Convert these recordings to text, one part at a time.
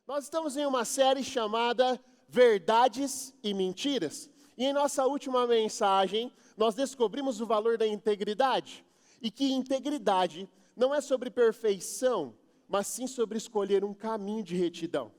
Nós estamos em uma série chamada Verdades e Mentiras. E em nossa última mensagem, nós descobrimos o valor da integridade. E que integridade não é sobre perfeição, mas sim sobre escolher um caminho de retidão.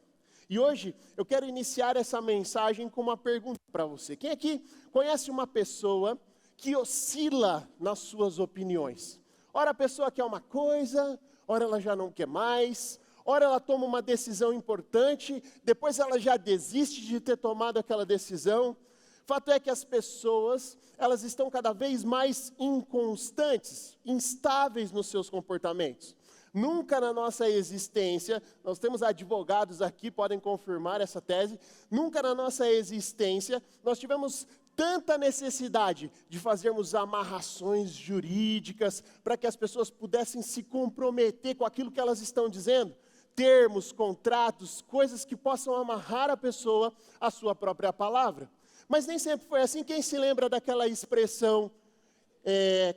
E hoje eu quero iniciar essa mensagem com uma pergunta para você. Quem aqui conhece uma pessoa que oscila nas suas opiniões? Ora a pessoa quer uma coisa, ora ela já não quer mais. Ora ela toma uma decisão importante, depois ela já desiste de ter tomado aquela decisão. Fato é que as pessoas, elas estão cada vez mais inconstantes, instáveis nos seus comportamentos. Nunca na nossa existência, nós temos advogados aqui, podem confirmar essa tese, nunca na nossa existência nós tivemos tanta necessidade de fazermos amarrações jurídicas para que as pessoas pudessem se comprometer com aquilo que elas estão dizendo. Termos, contratos, coisas que possam amarrar a pessoa à sua própria palavra. Mas nem sempre foi assim. Quem se lembra daquela expressão,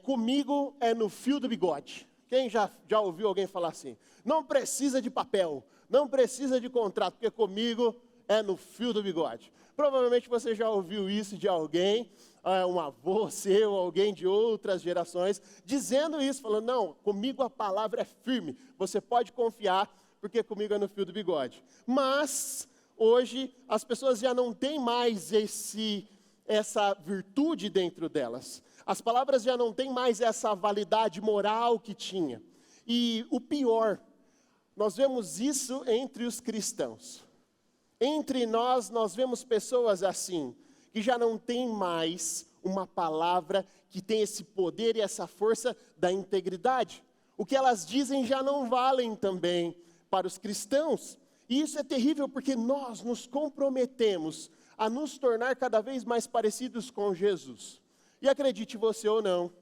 comigo é no fio do bigode? Quem já ouviu alguém falar assim? Não precisa de papel, não precisa de contrato, porque comigo é no fio do bigode. Provavelmente você já ouviu isso de alguém, um avô seu, alguém de outras gerações, dizendo isso, falando, não, comigo a palavra é firme, você pode confiar, porque comigo é no fio do bigode. Mas, hoje, as pessoas já não têm mais essa virtude dentro delas. As palavras já não têm mais essa validade moral que tinha. E o pior, nós vemos isso entre os cristãos. Entre nós vemos pessoas assim, que já não têm mais uma palavra que tem esse poder e essa força da integridade. O que elas dizem já não valem também para os cristãos, e isso é terrível porque nós nos comprometemos a nos tornar cada vez mais parecidos com Jesus. E acredite você ou não,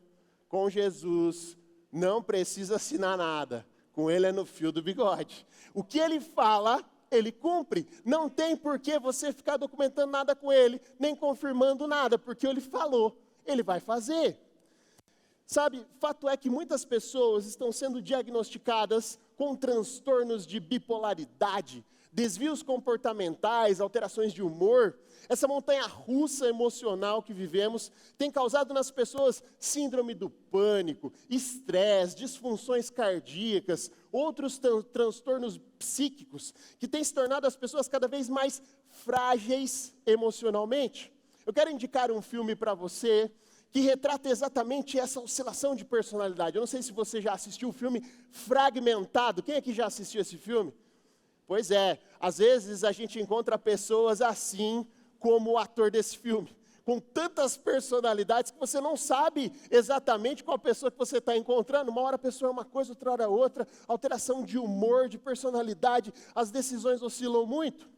com Jesus não precisa assinar nada, com ele é no fio do bigode. O que ele fala, ele cumpre, não tem por que você ficar documentando nada com ele, nem confirmando nada, porque ele falou, ele vai fazer. Sabe, fato é que muitas pessoas estão sendo diagnosticadas com transtornos de bipolaridade, desvios comportamentais, alterações de humor. Essa montanha-russa emocional que vivemos tem causado nas pessoas síndrome do pânico, estresse, disfunções cardíacas, outros transtornos psíquicos, que têm se tornado as pessoas cada vez mais frágeis emocionalmente. Eu quero indicar um filme para você que retrata exatamente essa oscilação de personalidade. Eu não sei se você já assistiu o filme Fragmentado. Quem aqui já assistiu esse filme? Pois é, às vezes a gente encontra pessoas assim como o ator desse filme, com tantas personalidades que você não sabe exatamente qual pessoa que você está encontrando. Uma hora a pessoa é uma coisa, outra hora outra, alteração de humor, de personalidade, as decisões oscilam muito.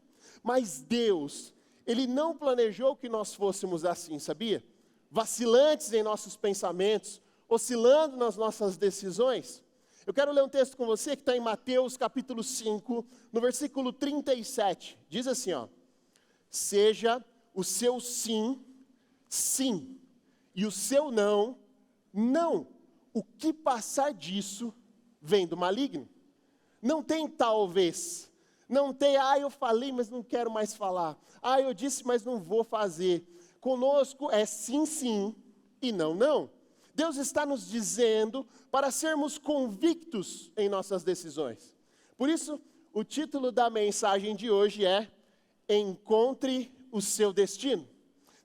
Mas Deus, Ele não planejou que nós fôssemos assim, sabia? Vacilantes em nossos pensamentos, oscilando nas nossas decisões. Eu quero ler um texto com você que está em Mateus capítulo 5, no versículo 37. Diz assim, ó: seja o seu sim, sim, e o seu não, não. O que passar disso vem do maligno. Não tem talvez, não tem, eu falei, mas não quero mais falar. Eu disse, mas não vou fazer. Conosco é sim, sim e não, não. Deus está nos dizendo para sermos convictos em nossas decisões. Por isso, o título da mensagem de hoje é Encontre o seu destino.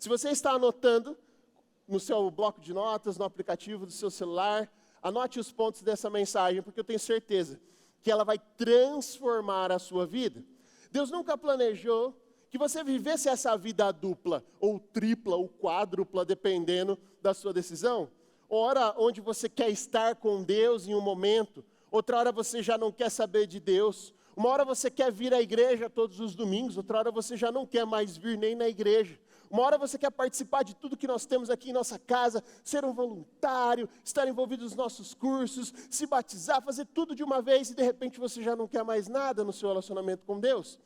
Se você está anotando no seu bloco de notas, no aplicativo do seu celular, anote os pontos dessa mensagem, porque eu tenho certeza que ela vai transformar a sua vida. Deus nunca planejou que você vivesse essa vida dupla, ou tripla, ou quádrupla, dependendo da sua decisão. Ora, onde você quer estar com Deus em um momento, outra hora você já não quer saber de Deus. Uma hora você quer vir à igreja todos os domingos, outra hora você já não quer mais vir nem na igreja. Uma hora você quer participar de tudo que nós temos aqui em nossa casa, ser um voluntário, estar envolvido nos nossos cursos, se batizar, fazer tudo de uma vez e de repente você já não quer mais nada no seu relacionamento com Deus.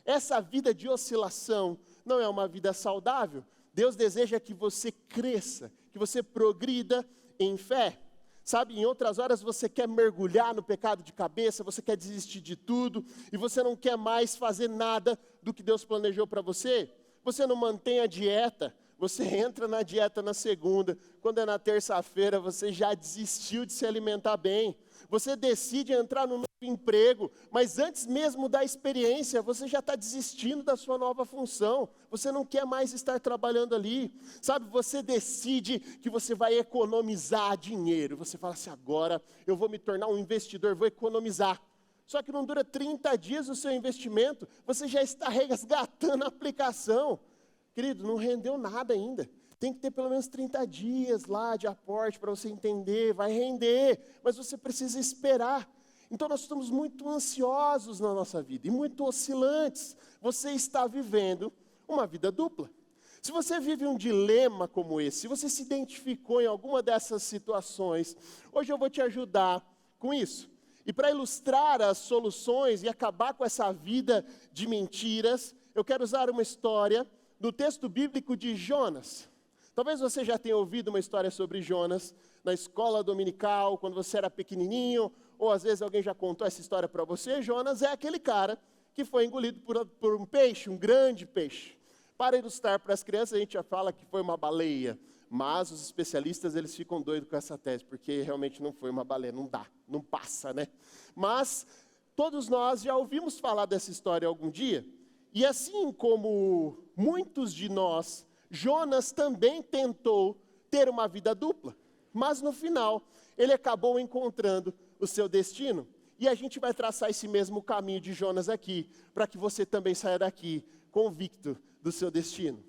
Essa vida de oscilação não é uma vida saudável. Deus deseja que você cresça, que você progrida em fé. Sabe, em outras horas você quer mergulhar no pecado de cabeça, você quer desistir de tudo, e você não quer mais fazer nada do que Deus planejou para você. Você não mantém a dieta, você entra na dieta na segunda, quando é na terça-feira você já desistiu de se alimentar bem. Você decide entrar no novo emprego, mas antes mesmo da experiência, você já está desistindo da sua nova função. Você não quer mais estar trabalhando ali. Sabe, você decide que você vai economizar dinheiro. Você fala assim, agora eu vou me tornar um investidor, vou economizar. Só que não dura 30 dias o seu investimento, você já está resgatando a aplicação. Querido, não rendeu nada ainda. Tem que ter pelo menos 30 dias lá de aporte para você entender, vai render, mas você precisa esperar. Então nós estamos muito ansiosos na nossa vida e muito oscilantes. Você está vivendo uma vida dupla. Se você vive um dilema como esse, se você se identificou em alguma dessas situações, hoje eu vou te ajudar com isso. E para ilustrar as soluções e acabar com essa vida de mentiras, eu quero usar uma história do texto bíblico de Jonas. Talvez você já tenha ouvido uma história sobre Jonas na escola dominical, quando você era pequenininho, ou às vezes alguém já contou essa história para você. Jonas é aquele cara que foi engolido por um peixe, um grande peixe. Para ilustrar para as crianças, a gente já fala que foi uma baleia, mas os especialistas eles ficam doidos com essa tese, porque realmente não foi uma baleia, não dá, não passa, né? Mas todos nós já ouvimos falar dessa história algum dia, e assim como muitos de nós, Jonas também tentou ter uma vida dupla, mas no final ele acabou encontrando o seu destino. E a gente vai traçar esse mesmo caminho de Jonas aqui, para que você também saia daqui convicto do seu destino.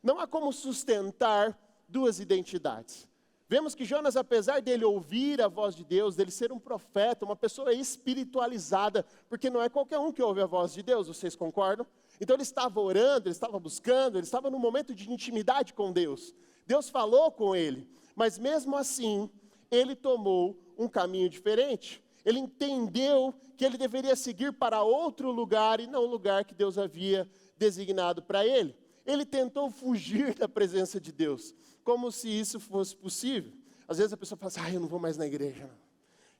Não há como sustentar duas identidades. Vemos que Jonas, apesar dele ouvir a voz de Deus, dele ser um profeta, uma pessoa espiritualizada, porque não é qualquer um que ouve a voz de Deus, vocês concordam? Então ele estava orando, ele estava buscando, ele estava num momento de intimidade com Deus. Deus falou com ele, mas mesmo assim, ele tomou um caminho diferente. Ele entendeu que ele deveria seguir para outro lugar e não o lugar que Deus havia designado para ele. Ele tentou fugir da presença de Deus, como se isso fosse possível. Às vezes a pessoa fala assim, eu não vou mais na igreja, não.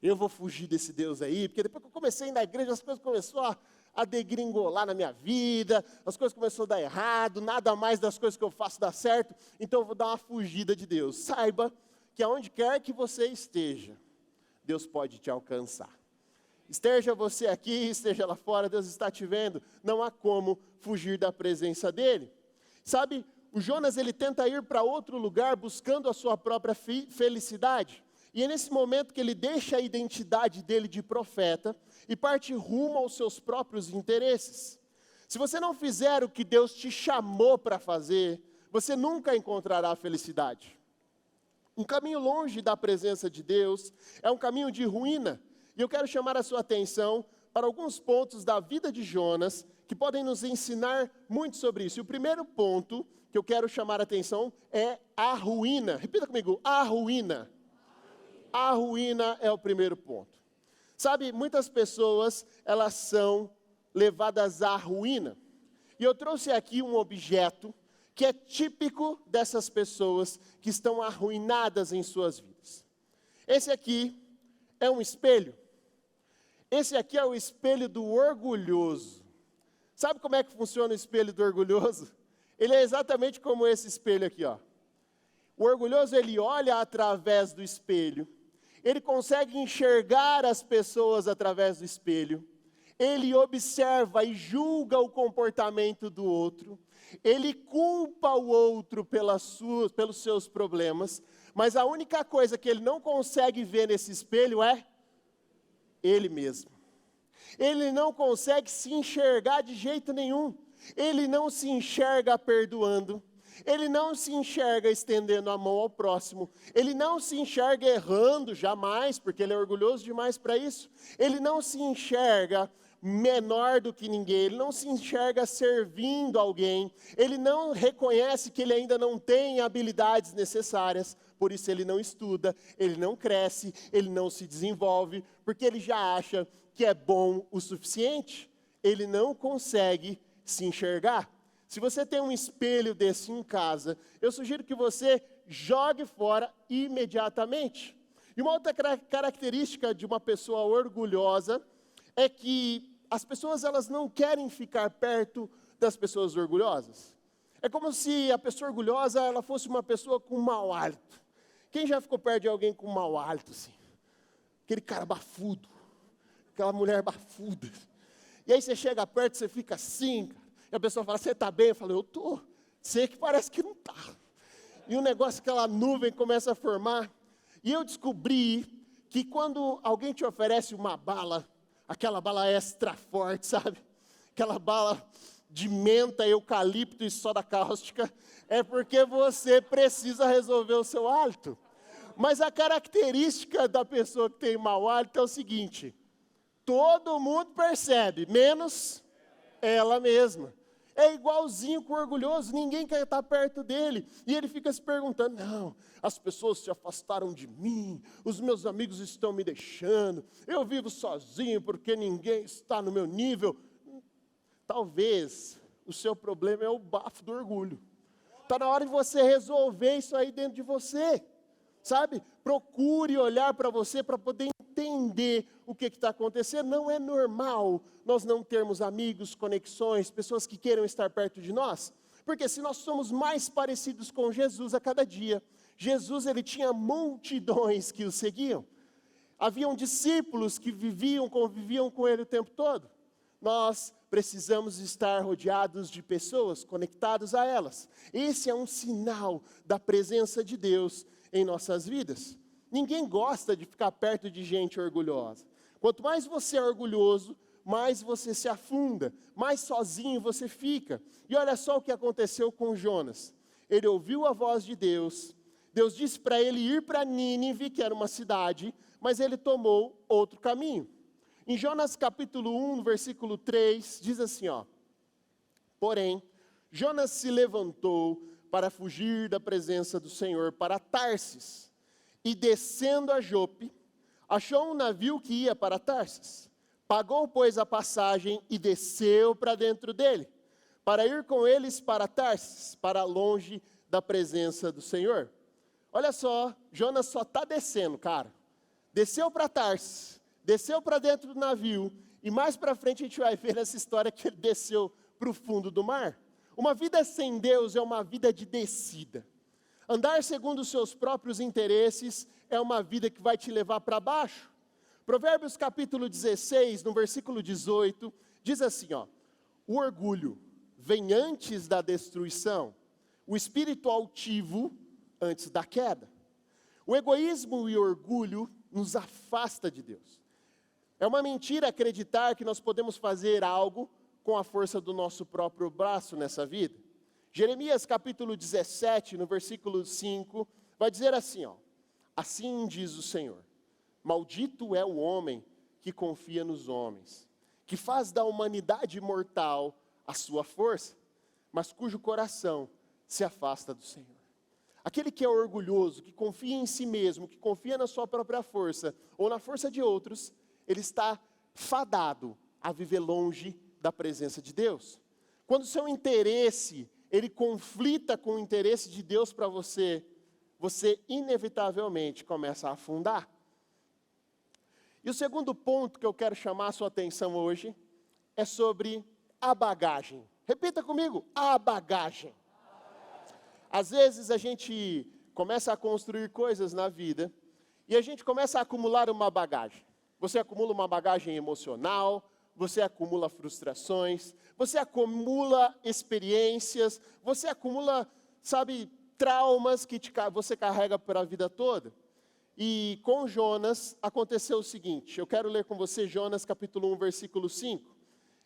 Eu vou fugir desse Deus aí, porque depois que eu comecei a ir na igreja, as coisas começaram a degringolar na minha vida, as coisas começaram a dar errado, nada mais das coisas que eu faço dá certo, então eu vou dar uma fugida de Deus. Saiba que aonde quer que você esteja, Deus pode te alcançar. Esteja você aqui, esteja lá fora, Deus está te vendo, não há como fugir da presença dEle. Sabe, o Jonas ele tenta ir para outro lugar buscando a sua própria felicidade. E é nesse momento que ele deixa a identidade dele de profeta e parte rumo aos seus próprios interesses. Se você não fizer o que Deus te chamou para fazer, você nunca encontrará a felicidade. Um caminho longe da presença de Deus é um caminho de ruína. E eu quero chamar a sua atenção para alguns pontos da vida de Jonas que podem nos ensinar muito sobre isso. E o primeiro ponto que eu quero chamar a atenção é a ruína. Repita comigo, a ruína. A ruína é o primeiro ponto. Sabe, muitas pessoas, elas são levadas à ruína. E eu trouxe aqui um objeto que é típico dessas pessoas que estão arruinadas em suas vidas. Esse aqui é um espelho. Esse aqui é o espelho do orgulhoso. Sabe como é que funciona o espelho do orgulhoso? Ele é exatamente como esse espelho aqui, ó. O orgulhoso, ele olha através do espelho. Ele consegue enxergar as pessoas através do espelho. Ele observa e julga o comportamento do outro. Ele culpa o outro pelos seus problemas. Mas a única coisa que ele não consegue ver nesse espelho é ele mesmo. Ele não consegue se enxergar de jeito nenhum. Ele não se enxerga perdoando. Ele não se enxerga estendendo a mão ao próximo. Ele não se enxerga errando jamais, porque ele é orgulhoso demais para isso. Ele não se enxerga menor do que ninguém. Ele não se enxerga servindo alguém. Ele não reconhece que ele ainda não tem habilidades necessárias. Por isso ele não estuda, ele não cresce, ele não se desenvolve, porque ele já acha que é bom o suficiente. Ele não consegue se enxergar. Se você tem um espelho desse em casa, eu sugiro que você jogue fora imediatamente. E uma outra característica de uma pessoa orgulhosa é que as pessoas elas não querem ficar perto das pessoas orgulhosas. É como se a pessoa orgulhosa ela fosse uma pessoa com mau hálito. Quem já ficou perto de alguém com mau hálito, assim? Aquele cara bafudo, aquela mulher bafuda. E aí você chega perto, você fica assim, cara, e a pessoa fala, você está bem? Eu falo, eu estou. Sei que parece que não está. E o negócio, aquela nuvem começa a formar. E eu descobri que quando alguém te oferece uma bala, aquela bala extra forte, sabe? Aquela bala de menta, eucalipto e soda cáustica, é porque você precisa resolver o seu hálito. Mas a característica da pessoa que tem mau hálito é o seguinte, todo mundo percebe, menos ela mesma. É igualzinho com o orgulhoso, ninguém quer estar perto dele. E ele fica se perguntando, não, as pessoas se afastaram de mim, os meus amigos estão me deixando, eu vivo sozinho porque ninguém está no meu nível. Talvez o seu problema é o bafo do orgulho. Está na hora de você resolver isso aí dentro de você. Sabe? Procure olhar para você para poder entender o que está acontecendo. Não é normal nós não termos amigos, conexões, pessoas que queiram estar perto de nós. Porque se nós somos mais parecidos com Jesus a cada dia, Jesus ele tinha multidões que o seguiam. Haviam discípulos que conviviam com ele o tempo todo. Nós precisamos estar rodeados de pessoas, conectados a elas. Esse é um sinal da presença de Deus em nossas vidas. Ninguém gosta de ficar perto de gente orgulhosa. Quanto mais você é orgulhoso, mais você se afunda, mais sozinho você fica. E olha só o que aconteceu com Jonas. Ele ouviu a voz de Deus. Deus disse para ele ir para Nínive, que era uma cidade, mas ele tomou outro caminho. Em Jonas capítulo 1, versículo 3, diz assim, ó. Porém, Jonas se levantou para fugir da presença do Senhor para Tarsis, e descendo a Jope, achou um navio que ia para Tarsis. Pagou, pois, a passagem e desceu para dentro dele, para ir com eles para Tarsis, para longe da presença do Senhor. Olha só, Jonas só está descendo, cara. Desceu para Tarsis, desceu para dentro do navio, e mais para frente a gente vai ver nessa história que ele desceu para o fundo do mar. Uma vida sem Deus é uma vida de descida. Andar segundo os seus próprios interesses é uma vida que vai te levar para baixo. Provérbios capítulo 16, no versículo 18, diz assim, ó. O orgulho vem antes da destruição, o espírito altivo antes da queda. O egoísmo e o orgulho nos afasta de Deus. É uma mentira acreditar que nós podemos fazer algo com a força do nosso próprio braço nessa vida. Jeremias capítulo 17, no versículo 5, vai dizer assim, ó. Assim diz o Senhor, maldito é o homem que confia nos homens, que faz da humanidade mortal a sua força, mas cujo coração se afasta do Senhor. Aquele que é orgulhoso, que confia em si mesmo, que confia na sua própria força, ou na força de outros, ele está fadado a viver longe da presença de Deus. Quando o seu interesse, ele conflita com o interesse de Deus para você, você inevitavelmente começa a afundar. E o segundo ponto que eu quero chamar a sua atenção hoje, é sobre a bagagem. Repita comigo, a bagagem. Às vezes a gente começa a construir coisas na vida, e a gente começa a acumular uma bagagem. Você acumula uma bagagem emocional, você acumula frustrações, você acumula experiências, você acumula, sabe, traumas que você carrega para a vida toda. E com Jonas aconteceu o seguinte, eu quero ler com você Jonas capítulo 1, versículo 5.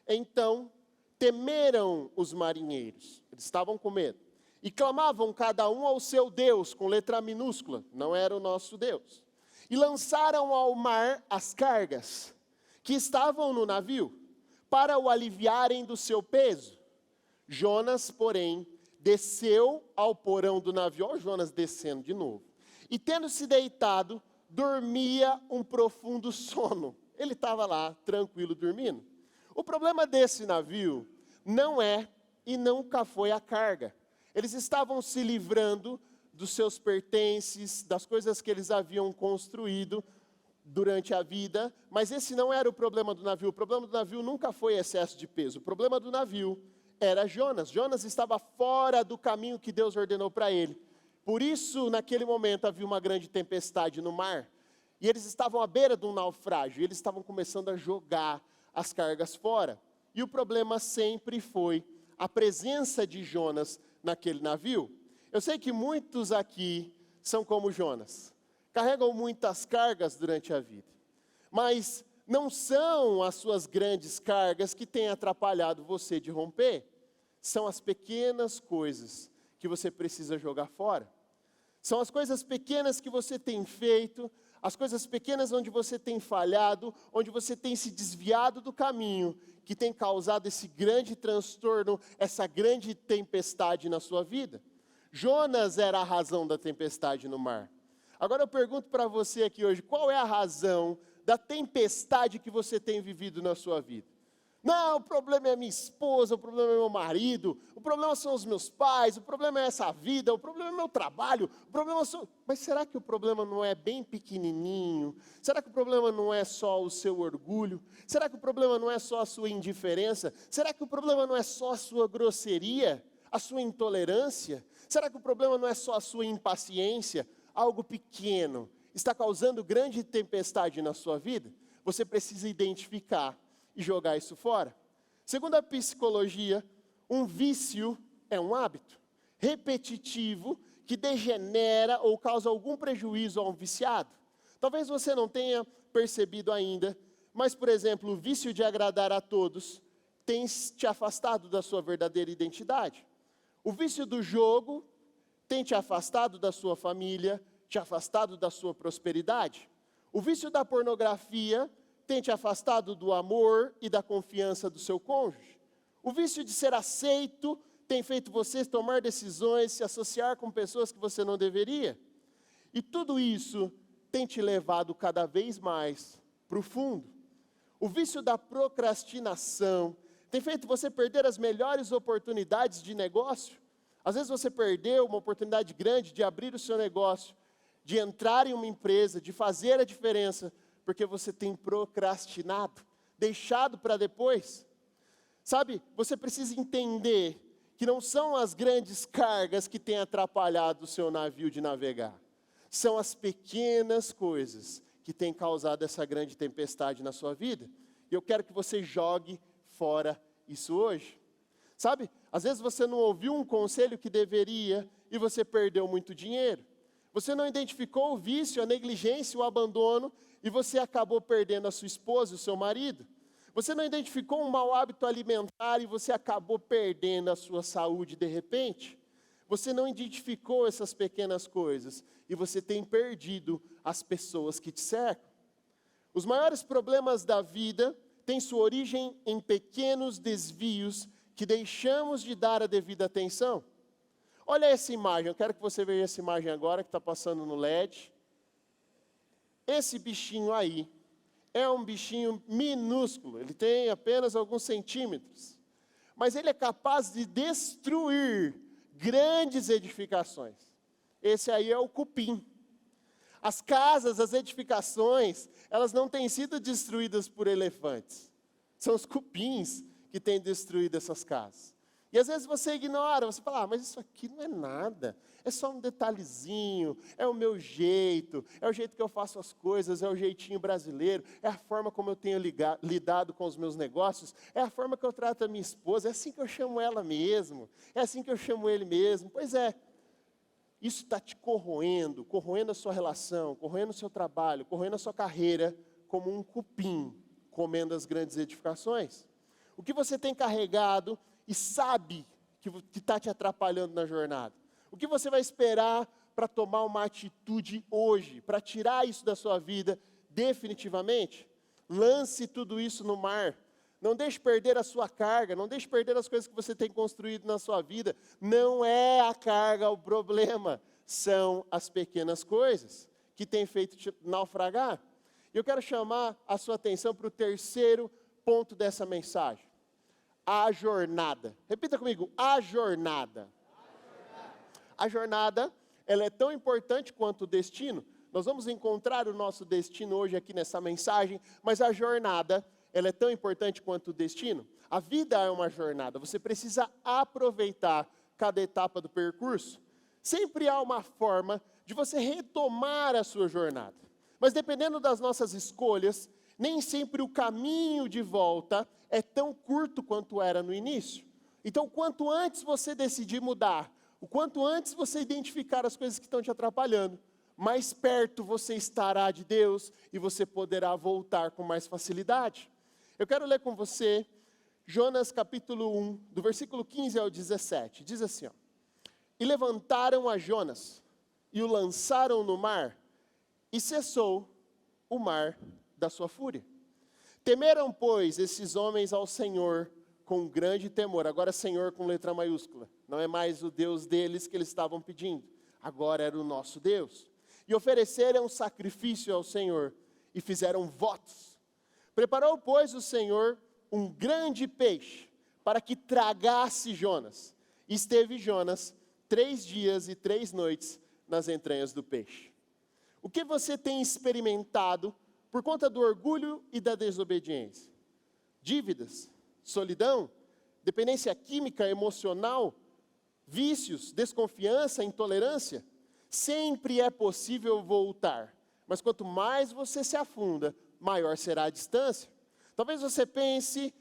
Então temeram os marinheiros, eles estavam com medo, e clamavam cada um ao seu Deus, com letra minúscula, não era o nosso Deus. E lançaram ao mar as cargas que estavam no navio, para o aliviarem do seu peso. Jonas, porém, desceu ao porão do navio, ó Jonas descendo de novo, e tendo se deitado, dormia um profundo sono. Ele estava lá, tranquilo, dormindo. O problema desse navio não é e nunca foi a carga. Eles estavam se livrando dos seus pertences, das coisas que eles haviam construído durante a vida, mas esse não era o problema do navio. O problema do navio nunca foi excesso de peso. O problema do navio era Jonas. Jonas estava fora do caminho que Deus ordenou para ele. Por isso, naquele momento, havia uma grande tempestade no mar. E eles estavam à beira de um naufrágio. E eles estavam começando a jogar as cargas fora. E o problema sempre foi a presença de Jonas naquele navio. Eu sei que muitos aqui são como Jonas. Carregam muitas cargas durante a vida. Mas não são as suas grandes cargas que têm atrapalhado você de romper. São as pequenas coisas que você precisa jogar fora. São as coisas pequenas que você tem feito, as coisas pequenas onde você tem falhado, onde você tem se desviado do caminho, que tem causado esse grande transtorno, essa grande tempestade na sua vida. Jonas era a razão da tempestade no mar. Agora eu pergunto para você aqui hoje, qual é a razão da tempestade que você tem vivido na sua vida? Não, o problema é minha esposa, o problema é meu marido, o problema são os meus pais, o problema é essa vida, o problema é meu trabalho, o problema são... Mas será que o problema não é bem pequenininho? Será que o problema não é só o seu orgulho? Será que o problema não é só a sua indiferença? Será que o problema não é só a sua grosseria, a sua intolerância? Será que o problema não é só a sua impaciência? Algo pequeno está causando grande tempestade na sua vida? Você precisa identificar e jogar isso fora. Segundo a psicologia, um vício é um hábito repetitivo que degenera ou causa algum prejuízo a um viciado. Talvez você não tenha percebido ainda, mas, por exemplo, o vício de agradar a todos tem te afastado da sua verdadeira identidade. O vício do jogo tem te afastado da sua família, te afastado da sua prosperidade. O vício da pornografia tem te afastado do amor e da confiança do seu cônjuge. O vício de ser aceito tem feito você tomar decisões, se associar com pessoas que você não deveria. E tudo isso tem te levado cada vez mais para o fundo. O vício da procrastinação tem feito você perder as melhores oportunidades de negócio. Às vezes você perdeu uma oportunidade grande de abrir o seu negócio, de entrar em uma empresa, de fazer a diferença, porque você tem procrastinado, deixado para depois. Sabe, você precisa entender que não são as grandes cargas que têm atrapalhado o seu navio de navegar. São as pequenas coisas que têm causado essa grande tempestade na sua vida. E eu quero que você jogue fora isso hoje. Sabe, às vezes você não ouviu um conselho que deveria e você perdeu muito dinheiro. Você não identificou o vício, a negligência, o abandono e você acabou perdendo a sua esposa e o seu marido. Você não identificou um mau hábito alimentar e você acabou perdendo a sua saúde de repente. Você não identificou essas pequenas coisas e você tem perdido as pessoas que te cercam. Os maiores problemas da vida têm sua origem em pequenos desvios que deixamos de dar a devida atenção. Olha essa imagem, eu quero que você veja essa imagem agora que está passando no LED. Esse bichinho aí é um bichinho minúsculo, ele tem apenas alguns centímetros, mas ele é capaz de destruir grandes edificações. Esse aí é o cupim. As casas, as edificações, elas não têm sido destruídas por elefantes. São os cupins que têm destruído essas casas. E às vezes você ignora, você fala, mas isso aqui não é nada, é só um detalhezinho, é o meu jeito, é o jeito que eu faço as coisas, é o jeitinho brasileiro, é a forma como eu tenho lidado com os meus negócios, é a forma que eu trato a minha esposa, é assim que eu chamo ela mesmo, é assim que eu chamo ele mesmo. Pois é, isso está te corroendo a sua relação, corroendo o seu trabalho, corroendo a sua carreira, como um cupim comendo as grandes edificações. O que você tem carregado e sabe que está te atrapalhando na jornada? O que você vai esperar para tomar uma atitude hoje, para tirar isso da sua vida definitivamente? Lance tudo isso no mar. Não deixe perder a sua carga, não deixe perder as coisas que você tem construído na sua vida. Não é a carga o problema, são as pequenas coisas que têm feito te naufragar. Eu quero chamar a sua atenção para o terceiro ponto dessa mensagem. A jornada. Repita comigo, a jornada. A jornada ela é tão importante quanto o destino. Nós vamos encontrar o nosso destino hoje aqui nessa mensagem, mas a jornada, ela é tão importante quanto o destino. A vida é uma jornada, você precisa aproveitar cada etapa do percurso. Sempre há uma forma de você retomar a sua jornada. Mas dependendo das nossas escolhas, nem sempre o caminho de volta é tão curto quanto era no início. Então, quanto antes você decidir mudar, o quanto antes você identificar as coisas que estão te atrapalhando, mais perto você estará de Deus e você poderá voltar com mais facilidade. Eu quero ler com você Jonas capítulo 1, do versículo 15 ao 17. Diz assim, ó: E levantaram a Jonas e o lançaram no mar, e cessou o mar da sua fúria. Temeram, pois, esses homens ao Senhor com grande temor. Agora Senhor com letra maiúscula. Não é mais o Deus deles que eles estavam pedindo. Agora era o nosso Deus. E ofereceram sacrifício ao Senhor e fizeram votos. Preparou, pois, o Senhor um grande peixe para que tragasse Jonas. E esteve Jonas 3 dias e 3 noites nas entranhas do peixe. O que você tem experimentado por conta do orgulho e da desobediência? Dívidas, solidão, dependência química, emocional, vícios, desconfiança, intolerância? Sempre é possível voltar, mas quanto mais você se afunda, maior será a distância. Talvez você pense,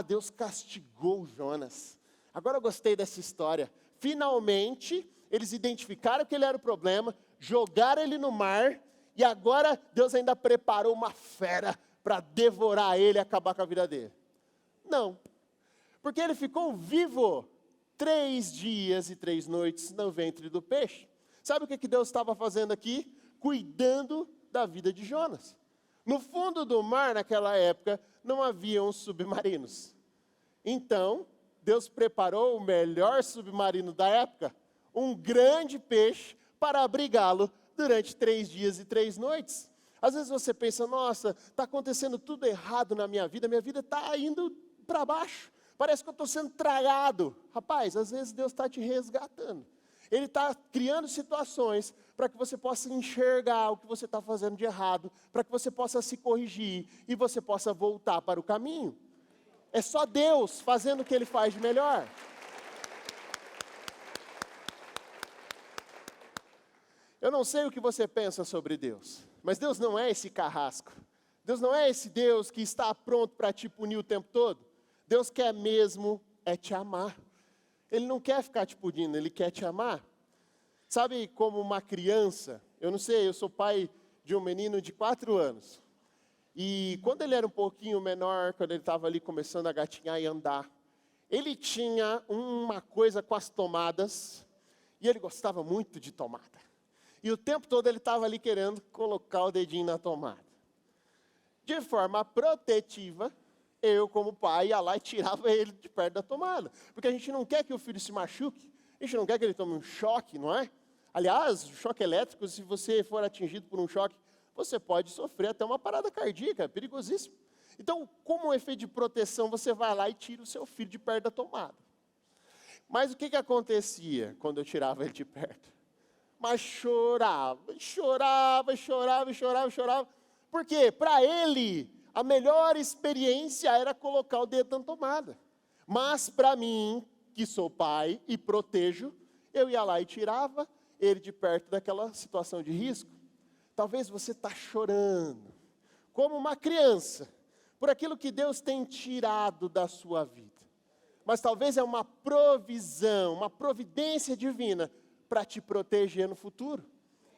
Deus castigou Jonas. Agora eu gostei dessa história. Finalmente, eles identificaram que ele era o problema, jogaram ele no mar, e agora Deus ainda preparou uma fera para devorar ele e acabar com a vida dele. Não, porque ele ficou vivo 3 dias e 3 noites no ventre do peixe. Sabe o que Deus estava fazendo aqui? Cuidando da vida de Jonas. No fundo do mar, naquela época, não haviam submarinos. Então, Deus preparou o melhor submarino da época, um grande peixe, para abrigá-lo durante 3 dias e 3 noites. Às vezes você pensa, nossa, está acontecendo tudo errado na minha vida está indo para baixo, parece que eu estou sendo tragado. Rapaz, às vezes Deus está te resgatando. Ele está criando situações para que você possa enxergar o que você está fazendo de errado, para que você possa se corrigir e você possa voltar para o caminho. É só Deus fazendo o que Ele faz de melhor. Eu não sei o que você pensa sobre Deus, mas Deus não é esse carrasco. Deus não é esse Deus que está pronto para te punir o tempo todo. Deus quer mesmo te amar. Ele não quer ficar te punindo, Ele quer te amar. Sabe, como uma criança, eu não sei, eu sou pai de um menino de 4 anos. E quando ele era um pouquinho menor, quando ele estava ali começando a gatinhar e andar, ele tinha uma coisa com as tomadas, e ele gostava muito de tomada. E o tempo todo ele estava ali querendo colocar o dedinho na tomada. De forma protetiva, eu como pai ia lá e tirava ele de perto da tomada. Porque a gente não quer que o filho se machuque, a gente não quer que ele tome um choque, não é? Aliás, o choque elétrico, se você for atingido por um choque, você pode sofrer até uma parada cardíaca, é perigosíssimo. Então, como um efeito de proteção, você vai lá e tira o seu filho de perto da tomada. Mas o que acontecia quando eu tirava ele de perto? Mas chorava. Por quê? Para ele, a melhor experiência era colocar o dedo na tomada. Mas para mim, que sou pai e protejo, eu ia lá e tirava ele de perto daquela situação de risco. Talvez você está chorando, como uma criança, por aquilo que Deus tem tirado da sua vida. Mas talvez é uma provisão, uma providência divina para te proteger no futuro.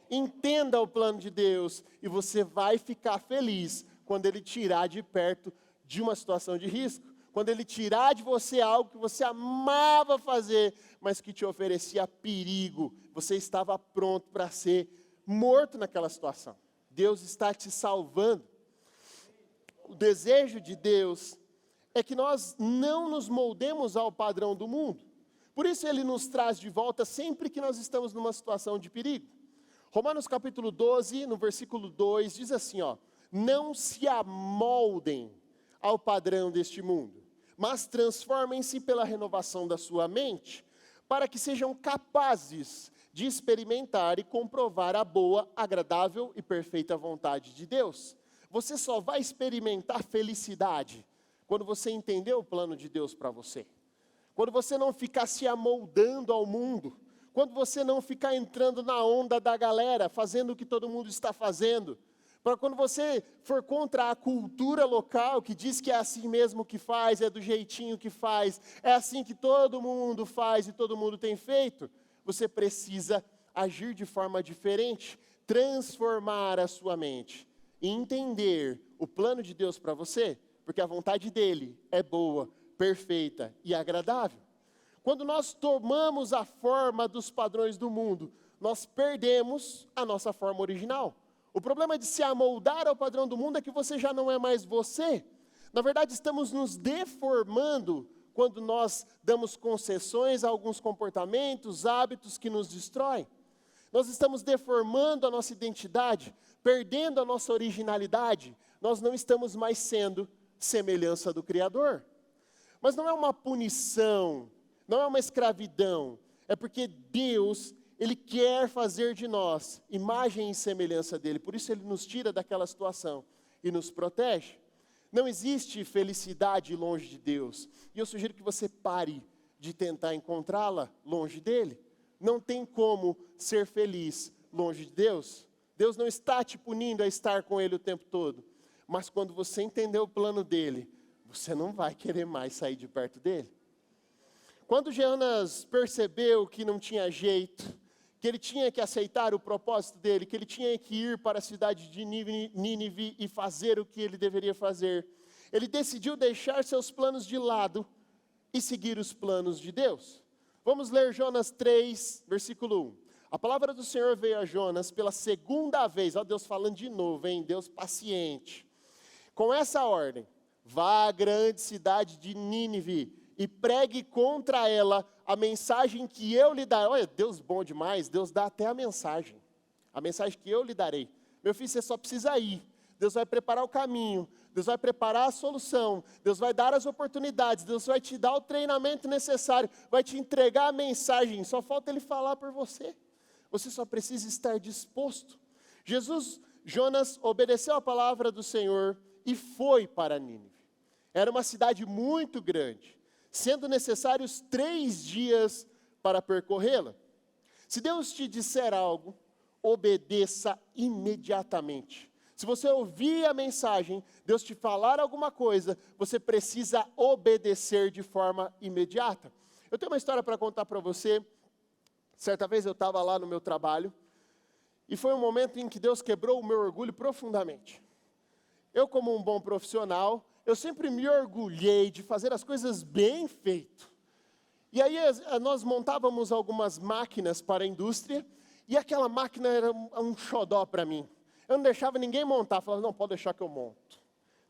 Entenda o plano de Deus e você vai ficar feliz quando Ele tirar de perto de uma situação de risco. Quando Ele tirar de você algo que você amava fazer, mas que te oferecia perigo. Você estava pronto para ser morto naquela situação. Deus está te salvando. O desejo de Deus é que nós não nos moldemos ao padrão do mundo. Por isso Ele nos traz de volta sempre que nós estamos numa situação de perigo. Romanos capítulo 12, no versículo 2, diz assim, ó: não se amoldem ao padrão deste mundo, mas transformem-se pela renovação da sua mente, para que sejam capazes de experimentar e comprovar a boa, agradável e perfeita vontade de Deus. Você só vai experimentar felicidade quando você entender o plano de Deus para você. Quando você não ficar se amoldando ao mundo, quando você não ficar entrando na onda da galera, fazendo o que todo mundo está fazendo, para quando você for contra a cultura local, que diz que é assim mesmo que faz, é do jeitinho que faz, é assim que todo mundo faz e todo mundo tem feito, você precisa agir de forma diferente, transformar a sua mente e entender o plano de Deus para você, porque a vontade dele é boa, perfeita e agradável. Quando nós tomamos a forma dos padrões do mundo, nós perdemos a nossa forma original. O problema de se amoldar ao padrão do mundo é que você já não é mais você. Na verdade, estamos nos deformando quando nós damos concessões a alguns comportamentos, hábitos que nos destroem. Nós estamos deformando a nossa identidade, perdendo a nossa originalidade. Nós não estamos mais sendo semelhança do Criador. Mas não é uma punição, não é uma escravidão, é porque Deus, Ele quer fazer de nós imagem e semelhança dEle, por isso Ele nos tira daquela situação e nos protege. Não existe felicidade longe de Deus, e eu sugiro que você pare de tentar encontrá-la longe dEle. Não tem como ser feliz longe de Deus. Deus não está te punindo a estar com Ele o tempo todo, mas quando você entender o plano dEle, você não vai querer mais sair de perto dEle. Quando Jonas percebeu que não tinha jeito, que ele tinha que aceitar o propósito dele, que ele tinha que ir para a cidade de Nínive e fazer o que ele deveria fazer, ele decidiu deixar seus planos de lado e seguir os planos de Deus. Vamos ler Jonas 3, versículo 1. A palavra do Senhor veio a Jonas pela segunda vez, ó Deus falando de novo, hein? Deus paciente. Com essa ordem, vá à grande cidade de Nínive e pregue contra ela a mensagem que eu lhe darei. Olha, Deus bom demais, Deus dá até a mensagem que eu lhe darei. Meu filho, você só precisa ir. Deus vai preparar o caminho, Deus vai preparar a solução, Deus vai dar as oportunidades, Deus vai te dar o treinamento necessário, vai te entregar a mensagem, só falta Ele falar por você. Você só precisa estar disposto. Jonas obedeceu a palavra do Senhor e foi para Nínive. Era uma cidade muito grande, sendo necessários 3 dias para percorrê-la. Se Deus te disser algo, obedeça imediatamente. Se você ouvir a mensagem, Deus te falar alguma coisa, você precisa obedecer de forma imediata. Eu tenho uma história para contar para você. Certa vez eu estava lá no meu trabalho, e foi um momento em que Deus quebrou o meu orgulho profundamente. Eu, como um bom profissional, eu sempre me orgulhei de fazer as coisas bem feito. E aí nós montávamos algumas máquinas para a indústria, e aquela máquina era um xodó para mim. Eu não deixava ninguém montar, falava, não, pode deixar que eu monto.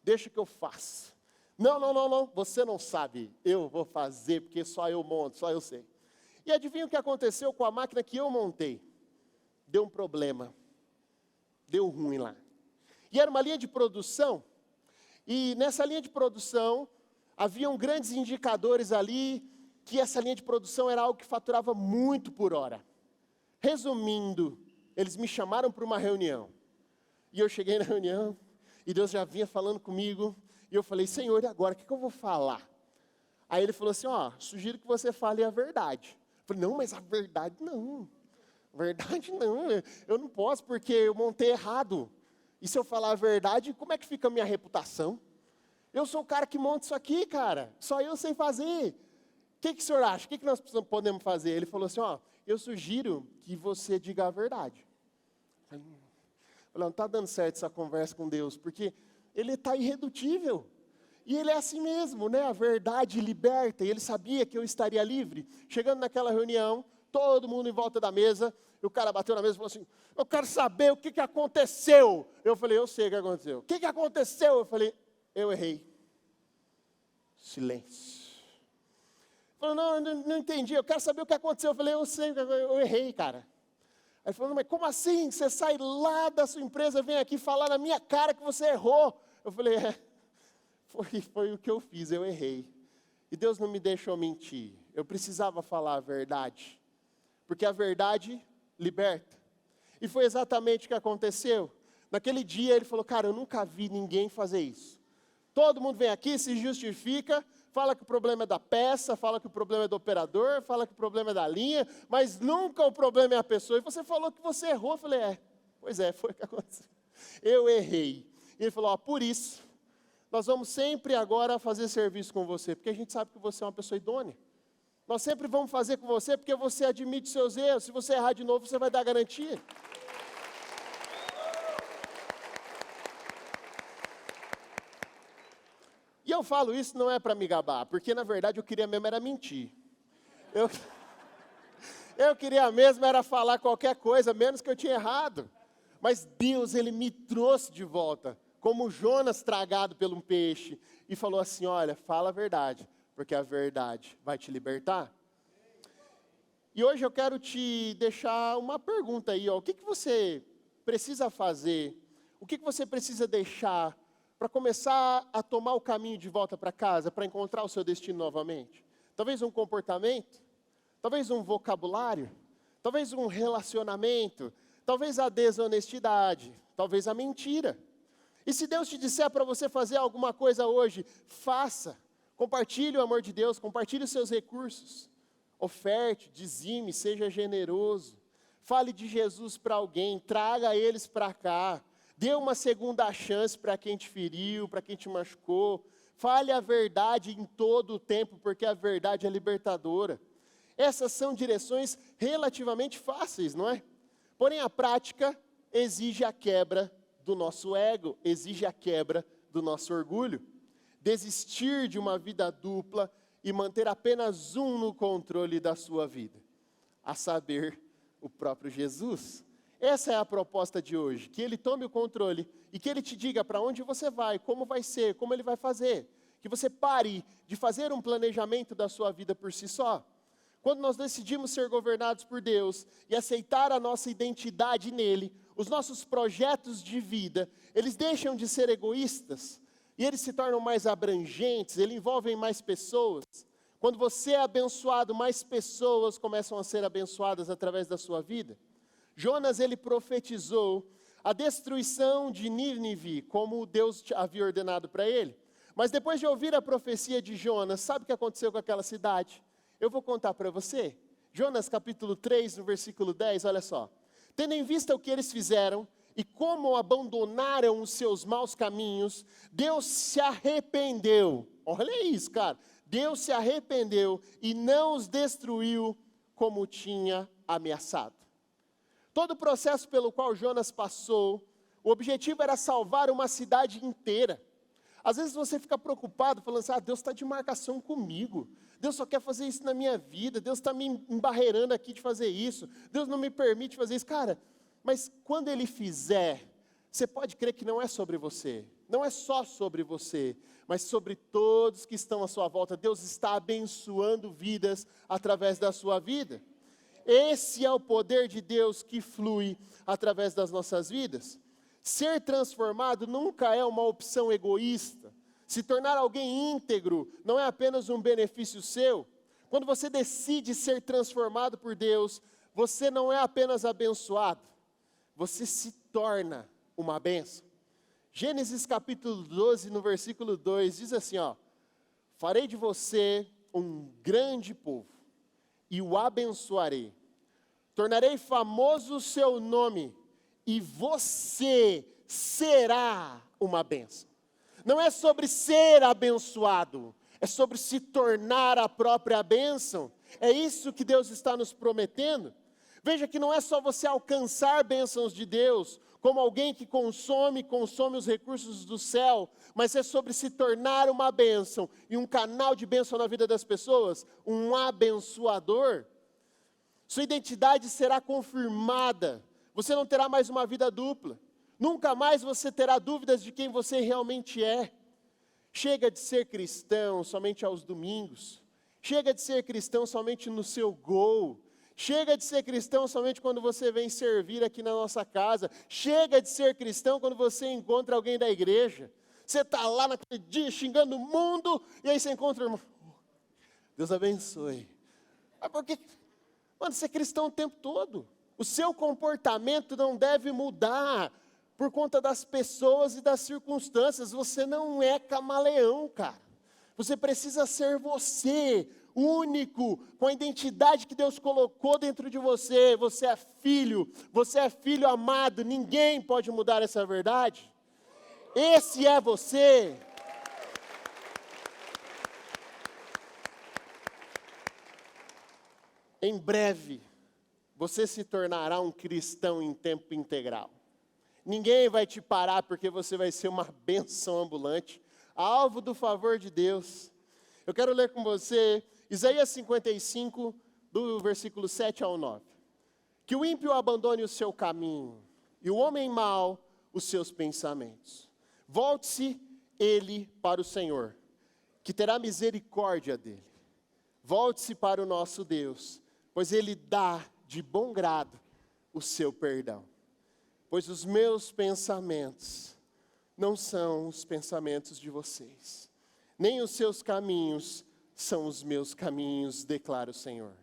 Deixa que eu faço. Não, você não sabe, eu vou fazer, porque só eu monto, só eu sei. E adivinha o que aconteceu com a máquina que eu montei? Deu um problema, deu ruim lá. E era uma linha de produção, e nessa linha de produção, haviam grandes indicadores ali, que essa linha de produção era algo que faturava muito por hora. Resumindo, eles me chamaram para uma reunião. E eu cheguei na reunião, e Deus já vinha falando comigo, e eu falei, Senhor, e agora, o que eu vou falar? Aí Ele falou assim, sugiro que você fale a verdade. Eu falei, não, mas a verdade não, eu não posso, porque eu montei errado. E se eu falar a verdade, como é que fica a minha reputação? Eu sou o cara que monta isso aqui, cara, só eu sei fazer. O que o senhor acha? O que nós podemos fazer? Ele falou assim, eu sugiro que você diga a verdade. Eu falei, não está dando certo essa conversa com Deus, porque Ele está irredutível. E Ele é assim mesmo, né? A verdade liberta, e Ele sabia que eu estaria livre. Chegando naquela reunião, todo mundo em volta da mesa, e o cara bateu na mesa e falou assim, eu quero saber o que aconteceu. Eu falei, eu sei o que aconteceu. O que aconteceu? Eu falei, eu errei. Silêncio. Ele falou, não entendi, eu quero saber o que aconteceu. Eu falei, eu sei, eu errei, cara. Aí ele falou, mas como assim? Você sai lá da sua empresa, vem aqui falar na minha cara que você errou. Eu falei, foi o que eu fiz, eu errei. E Deus não me deixou mentir. Eu precisava falar a verdade. Porque a verdade liberta. E foi exatamente o que aconteceu. Naquele dia ele falou, cara, eu nunca vi ninguém fazer isso. Todo mundo vem aqui, se justifica, fala que o problema é da peça, fala que o problema é do operador, fala que o problema é da linha, mas nunca o problema é a pessoa. E você falou que você errou. Eu falei, pois é, foi o que aconteceu. Eu errei. E ele falou, por isso, nós vamos sempre agora fazer serviço com você, porque a gente sabe que você é uma pessoa idônea. Nós sempre vamos fazer com você, porque você admite seus erros. Se você errar de novo, você vai dar garantia. E eu falo isso não é para me gabar, porque na verdade eu queria mesmo era mentir. Eu queria mesmo era falar qualquer coisa, menos que eu tinha errado. Mas Deus, Ele me trouxe de volta, como Jonas tragado por um peixe, e falou assim, olha, fala a verdade, porque a verdade vai te libertar. E hoje eu quero te deixar uma pergunta aí, o que você precisa fazer, o que você precisa deixar para começar a tomar o caminho de volta para casa, para encontrar o seu destino novamente? Talvez um comportamento, talvez um vocabulário, talvez um relacionamento, talvez a desonestidade, talvez a mentira. E se Deus te disser para você fazer alguma coisa hoje, faça. Compartilhe o amor de Deus, compartilhe os seus recursos. Oferte, dizime, seja generoso. Fale de Jesus para alguém, traga eles para cá. Dê uma segunda chance para quem te feriu, para quem te machucou. Fale a verdade em todo o tempo, porque a verdade é libertadora. Essas são direções relativamente fáceis, não é? Porém, a prática exige a quebra do nosso ego, exige a quebra do nosso orgulho. Desistir de uma vida dupla e manter apenas um no controle da sua vida, a saber, o próprio Jesus. Essa é a proposta de hoje, que Ele tome o controle e que Ele te diga para onde você vai, como vai ser, como Ele vai fazer. Que você pare de fazer um planejamento da sua vida por si só. Quando nós decidimos ser governados por Deus e aceitar a nossa identidade nele, os nossos projetos de vida, eles deixam de ser egoístas e eles se tornam mais abrangentes, eles envolvem mais pessoas. Quando você é abençoado, mais pessoas começam a ser abençoadas através da sua vida. Jonas, ele profetizou a destruição de Nínive, como Deus havia ordenado para ele. Mas depois de ouvir a profecia de Jonas, sabe o que aconteceu com aquela cidade? Eu vou contar para você. Jonas capítulo 3, no versículo 10, olha só. Tendo em vista o que eles fizeram e como abandonaram os seus maus caminhos, Deus se arrependeu. Olha isso, cara. Deus se arrependeu e não os destruiu como tinha ameaçado. Todo o processo pelo qual Jonas passou, o objetivo era salvar uma cidade inteira. Às vezes você fica preocupado, falando assim, Deus está de marcação comigo. Deus só quer fazer isso na minha vida. Deus está me embarreirando aqui de fazer isso. Deus não me permite fazer isso. Cara, mas quando Ele fizer, você pode crer que não é sobre você. Não é só sobre você, mas sobre todos que estão à sua volta. Deus está abençoando vidas através da sua vida. Esse é o poder de Deus que flui através das nossas vidas. Ser transformado nunca é uma opção egoísta. Se tornar alguém íntegro não é apenas um benefício seu. Quando você decide ser transformado por Deus, você não é apenas abençoado, você se torna uma bênção. Gênesis capítulo 12, no versículo 2, diz assim, farei de você um grande povo e o abençoarei. Tornarei famoso o seu nome e você será uma bênção. Não é sobre ser abençoado, é sobre se tornar a própria bênção. É isso que Deus está nos prometendo. Veja que não é só você alcançar bênçãos de Deus, como alguém que consome os recursos do céu, mas é sobre se tornar uma bênção e um canal de bênção na vida das pessoas, um abençoador. Sua identidade será confirmada, você não terá mais uma vida dupla, nunca mais você terá dúvidas de quem você realmente é. Chega de ser cristão somente aos domingos, chega de ser cristão somente no seu gol, chega de ser cristão somente quando você vem servir aqui na nossa casa, chega de ser cristão quando você encontra alguém da igreja. Você está lá naquele dia xingando o mundo, e aí você encontra o irmão. Deus abençoe. Mas por que? Mano, você é cristão o tempo todo. O seu comportamento não deve mudar por conta das pessoas e das circunstâncias. Você não é camaleão, cara. Você precisa ser você, único, com a identidade que Deus colocou dentro de você. Você é filho amado. Ninguém pode mudar essa verdade. Esse é você. Em breve, você se tornará um cristão em tempo integral. Ninguém vai te parar porque você vai ser uma bênção ambulante, alvo do favor de Deus. Eu quero ler com você Isaías 55, do versículo 7 ao 9. Que o ímpio abandone o seu caminho, e o homem mau os seus pensamentos. Volte-se ele para o Senhor, que terá misericórdia dele. Volte-se para o nosso Deus, pois ele dá de bom grado o seu perdão. Pois os meus pensamentos não são os pensamentos de vocês, nem os seus caminhos são os meus caminhos, declara o Senhor.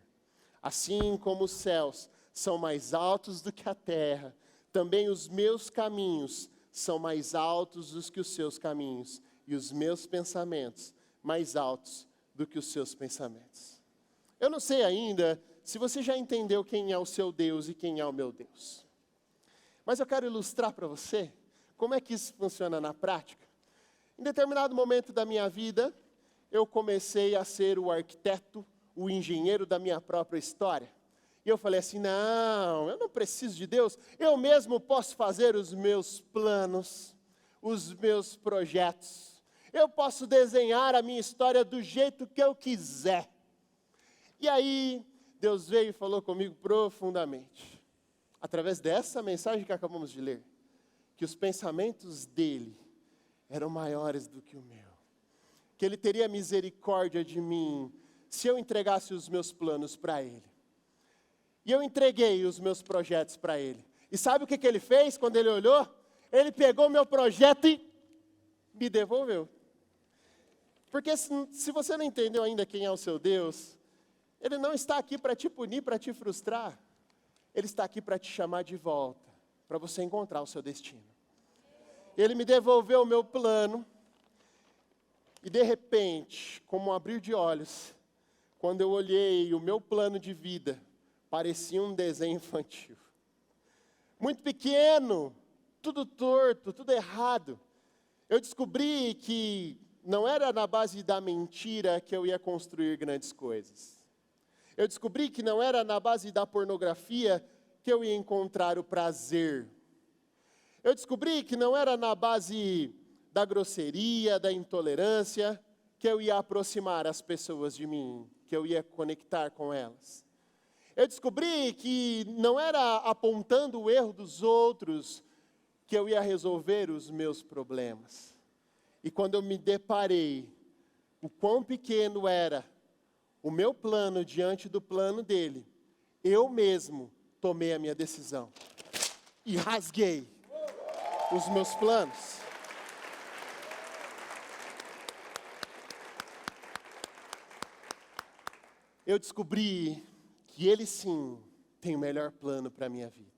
Assim como os céus são mais altos do que a terra, também os meus caminhos são mais altos do que os seus caminhos, e os meus pensamentos mais altos do que os seus pensamentos. Eu não sei ainda se você já entendeu quem é o seu Deus e quem é o meu Deus. Mas eu quero ilustrar para você como é que isso funciona na prática. Em determinado momento da minha vida, eu comecei a ser o arquiteto, o engenheiro da minha própria história. E eu falei assim, não, eu não preciso de Deus, eu mesmo posso fazer os meus planos, os meus projetos. Eu posso desenhar a minha história do jeito que eu quiser. E aí, Deus veio e falou comigo profundamente, através dessa mensagem que acabamos de ler, que os pensamentos dele eram maiores do que o meu. Que ele teria misericórdia de mim se eu entregasse os meus planos para ele. E eu entreguei os meus projetos para ele. E sabe o que ele fez quando ele olhou? Ele pegou o meu projeto e me devolveu. Porque se você não entendeu ainda quem é o seu Deus, ele não está aqui para te punir, para te frustrar. Ele está aqui para te chamar de volta, para você encontrar o seu destino. Ele me devolveu o meu plano. E de repente, como um abrir de olhos, quando eu olhei o meu plano de vida, parecia um desenho infantil. Muito pequeno, tudo torto, tudo errado. Eu descobri que não era na base da mentira que eu ia construir grandes coisas. Eu descobri que não era na base da pornografia que eu ia encontrar o prazer. Eu descobri que não era na base da grosseria, da intolerância, que eu ia aproximar as pessoas de mim, que eu ia conectar com elas. Eu descobri que não era apontando o erro dos outros que eu ia resolver os meus problemas. E quando eu me deparei, o quão pequeno era o meu plano diante do plano dele, eu mesmo tomei a minha decisão e rasguei os meus planos. Eu descobri que ele sim tem o melhor plano para a minha vida.